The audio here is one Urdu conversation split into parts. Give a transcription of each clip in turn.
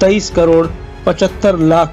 23,75,00,000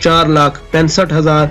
4,65,000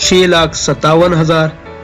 6,57,000,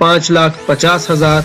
5,50,000,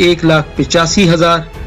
1,85,000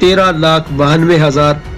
13,92,000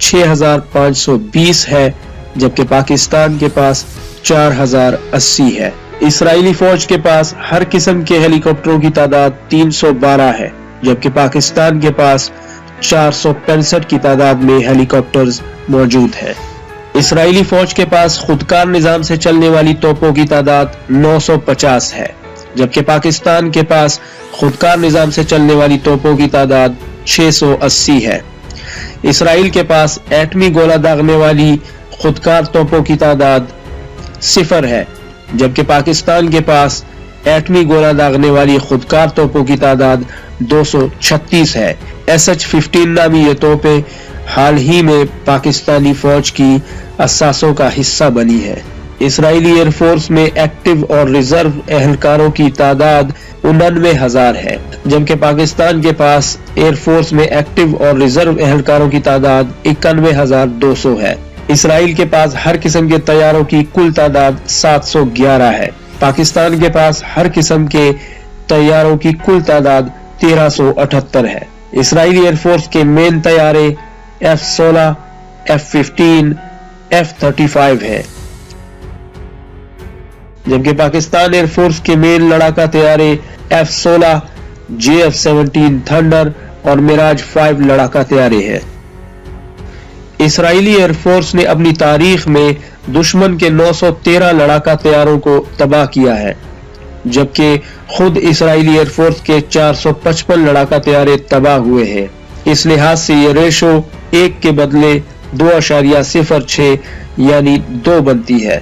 6520 ہے جبکہ پاکستان کے پاس 4080 ہے۔ اسرائیلی فوج کے پاس ہر قسم کے ہیلی کاپٹروں کی تعداد 312 ہے جبکہ پاکستان کے پاس 465 کی تعداد میں ہیلی کاپٹرز موجود ہیں۔ اسرائیلی فوج کے پاس خودکار نظام سے چلنے والی توپوں کی تعداد 950 ہے جبکہ پاکستان کے پاس خودکار نظام سے چلنے والی توپوں کی تعداد 680 ہے۔ اسرائیل کے پاس ایٹمی گولہ داغنے والی خودکار توپوں کی تعداد 0 ہے جبکہ پاکستان کے پاس ایٹمی گولہ داغنے والی خودکار توپوں کی تعداد 236 ہے۔ SH-15 نامی یہ توپیں حال ہی میں پاکستانی فوج کی اثاثوں کا حصہ بنی ہے۔ اسرائیلی ایئر فورس میں ایکٹیو اور ریزرو اہلکاروں کی تعداد 99,000 ہے جبکہ پاکستان کے پاس ایئر فورس میں ایکٹیو اور ریزرو اہلکاروں کی تعداد 91,200 ہے۔ اسرائیل کے پاس ہر قسم کے طیاروں کی کل تعداد 711 ہے۔ پاکستان کے پاس ہر قسم کے طیاروں کی کل تعداد 1378 ہے۔ اسرائیلی ایئر فورس کے مین طیارے F-16، F-15، F-35 ہیں جبکہ پاکستان ایئر فورس کے مین لڑاکا طیارے F-16، JF-17 تھنڈر اور میراج 5 لڑاکا طیارے ہیں۔ اسرائیلی ایئر فورس نے اپنی تاریخ میں دشمن کے 913 لڑاکا طیاروں کو تباہ کیا ہے جبکہ خود اسرائیلی ایئر فورس کے 455 لڑاکا طیارے تباہ ہوئے ہیں۔ اس لحاظ سے یہ ریشو 1 کے بدلے 2.06 یعنی 2 بنتی ہے۔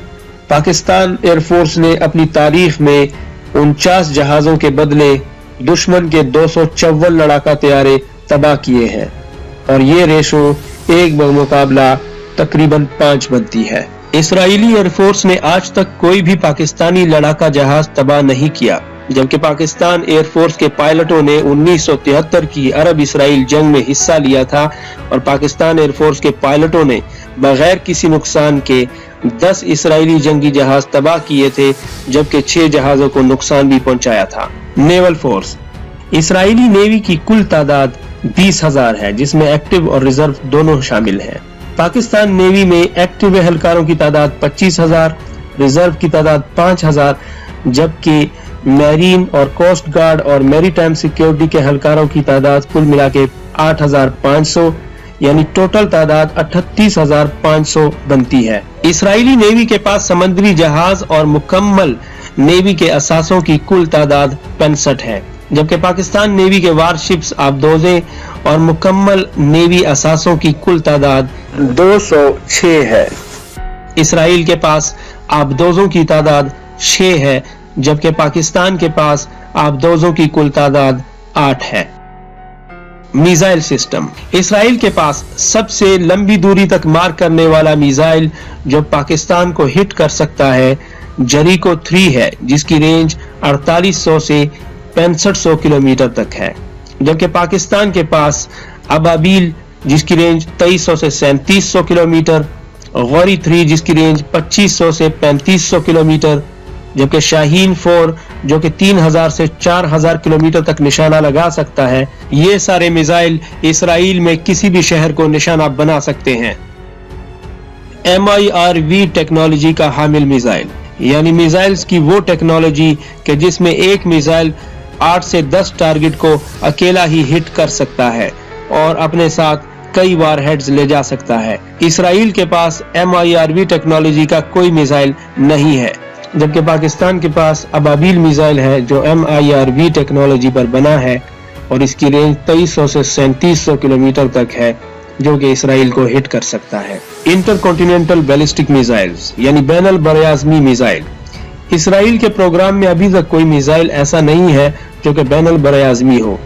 پاکستان ایئر فورس نے اپنی تاریخ میں 49 جہازوں کے بدلے دشمن کے 254 لڑاکا طیارے تباہ کیے ہیں اور یہ ریشو 1 بمقابلہ تقریباً 5 بنتی ہے۔ اسرائیلی ایئر فورس نے آج تک کوئی بھی پاکستانی لڑاکا جہاز تباہ نہیں کیا جبکہ پاکستان ایئر فورس کے پائلٹوں نے 1973 کی عرب اسرائیل جنگ میں حصہ لیا تھا اور پاکستان ایئر فورس کے پائلٹوں نے بغیر کسی نقصان کے 10 اسرائیلی جنگی جہاز تباہ کیے تھے جبکہ 6 جہازوں کو نقصان بھی پہنچایا تھا۔ نیول فورس اسرائیلی نیوی کی کل تعداد 20,000 ہے جس میں ایکٹیو اور ریزرو دونوں شامل ہیں۔ پاکستان نیوی میں ایکٹیو اہلکاروں کی تعداد 25,000، ریزرو کی تعداد 5,000 جبکہ میرین اور کوسٹ گارڈ اور میری ٹائم سیکیورٹی کے اہلکاروں کی تعداد کل ملا کے 8,500 یعنی ٹوٹل تعداد 38,500 بنتی ہے۔ اسرائیلی نیوی کے پاس سمندری جہاز اور مکمل نیوی کے اثاثوں کی کل تعداد 65 ہے جبکہ پاکستان نیوی کے وار شپس، آبدوزیں اور مکمل نیوی اثاثوں کی کل تعداد 206 ہے۔ اسرائیل کے پاس آبدوزوں کی تعداد 6 ہے جبکہ پاکستان کے پاس آبدوزوں کی کل تعداد 8 ہے۔ میزائل سسٹم اسرائیل کے پاس سب سے لمبی دوری تک مار کرنے والا میزائل جو پاکستان کو ہٹ کر سکتا ہے جریکو 3 ہے جس کی رینج 4800 سے 6500 کلومیٹر تک ہے جبکہ پاکستان کے پاس ابابیل جس کی رینج 2300 سے 3700 کلومیٹر، غوری 3 جس کی رینج 2500 سے 3500 کلومیٹر جبکہ شاہین 4 جو کہ 3000 سے 4000 کلومیٹر تک نشانہ لگا سکتا ہے۔ یہ سارے میزائل اسرائیل میں کسی بھی شہر کو نشانہ بنا سکتے ہیں۔ MIRV ٹیکنالوجی کا حامل میزائل یعنی میزائلز کی وہ ٹیکنالوجی کہ جس میں ایک میزائل 8 سے 10 ٹارگٹ کو اکیلا ہی ہٹ کر سکتا ہے اور اپنے ساتھ کئی وار ہیڈز لے جا سکتا ہے۔ اسرائیل کے پاس MIRV ٹیکنالوجی کا کوئی میزائل نہیں ہے جبکہ پاکستان کے پاس ابابیل میزائل ہے جو MIRV ٹیکنالوجی پر بنا ہے اور اس کی رینج 2300 سے 3700 کلومیٹر تک ہے جو کہ اسرائیل کو ہٹ کر سکتا ہے۔ انٹر کانٹیننٹل بیلسٹک میزائلز یعنی بین البراعظمی میزائل اسرائیل کے پروگرام میں ابھی تک کوئی میزائل ایسا نہیں ہے جو کہ بین البراعظمی ہو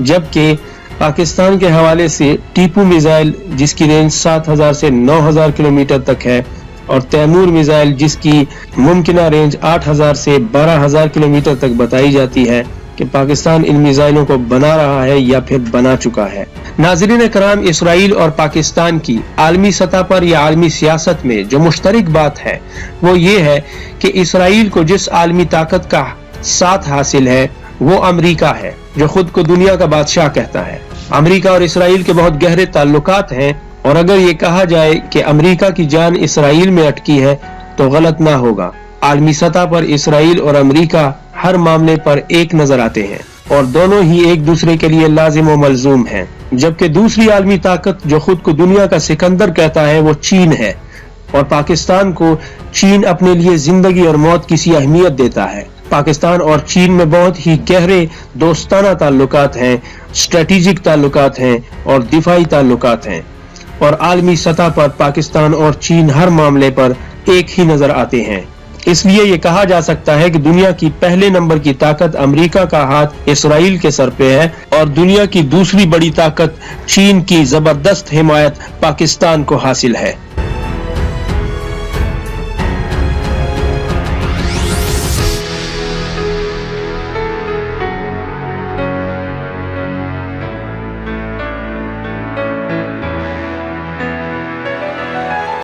جبکہ پاکستان کے حوالے سے ٹیپو میزائل جس کی رینج 7000 سے 9000 کلومیٹر تک ہے اور تیمور میزائل جس کی ممکنہ رینج 8000 سے 12000 کلومیٹر تک بتائی جاتی ہے کہ پاکستان ان میزائلوں کو بنا رہا ہے یا پھر بنا چکا ہے۔ ناظرین کرام، اسرائیل اور پاکستان کی عالمی سطح پر یا عالمی سیاست میں جو مشترک بات ہے وہ یہ ہے کہ اسرائیل کو جس عالمی طاقت کا ساتھ حاصل ہے وہ امریکہ ہے جو خود کو دنیا کا بادشاہ کہتا ہے۔ امریکہ اور اسرائیل کے بہت گہرے تعلقات ہیں اور اگر یہ کہا جائے کہ امریکہ کی جان اسرائیل میں اٹکی ہے تو غلط نہ ہوگا۔ عالمی سطح پر اسرائیل اور امریکہ ہر معاملے پر ایک نظر آتے ہیں اور دونوں ہی ایک دوسرے کے لیے لازم و ملزوم ہیں، جبکہ دوسری عالمی طاقت جو خود کو دنیا کا سکندر کہتا ہے وہ چین ہے، اور پاکستان کو چین اپنے لیے زندگی اور موت کی سی اہمیت دیتا ہے۔ پاکستان اور چین میں بہت ہی گہرے دوستانہ تعلقات ہیں، اسٹریٹجک تعلقات ہیں اور دفاعی تعلقات ہیں، اور عالمی سطح پر پاکستان اور چین ہر معاملے پر ایک ہی نظر آتے ہیں۔ اس لیے یہ کہا جا سکتا ہے کہ دنیا کی پہلے نمبر کی طاقت امریکہ کا ہاتھ اسرائیل کے سر پہ ہے، اور دنیا کی دوسری بڑی طاقت چین کی زبردست حمایت پاکستان کو حاصل ہے۔